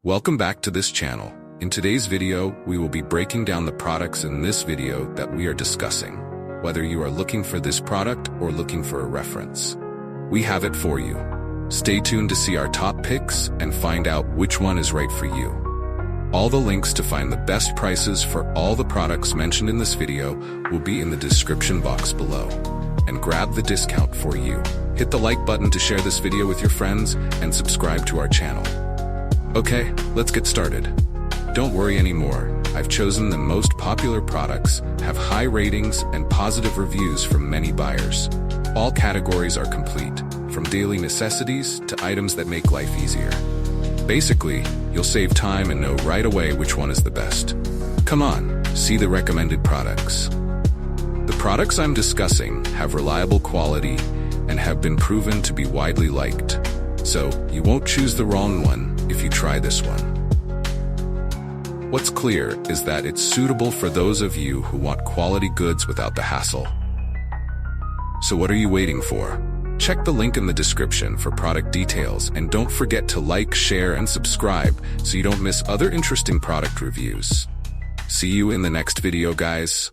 Welcome back to this channel. In today's video, we will be breaking down the products in this video that we are discussing. Whether you are looking for this product or looking for a reference, we have it for you. Stay tuned to see our top picks and find out which one is right for you. All the links to find the best prices for all the products mentioned in this video will be in the description box below. And grab the discount for you. Hit the like button to share this video with your friends and subscribe to our channel. Okay, let's get started. Don't worry anymore. I've chosen the most popular products, have high ratings and positive reviews from many buyers. All categories are complete, from daily necessities to items that make life easier. Basically, you'll save time and know right away which one is the best. Come on, see the recommended products. The products I'm discussing have reliable quality and have been proven to be widely liked. So, you won't choose the wrong one if you try this one. What's clear is that it's suitable for those of you who want quality goods without the hassle. So what are you waiting for? Check the link in the description for product details and don't forget to like, share, and subscribe so you don't miss other interesting product reviews. See you in the next video, guys.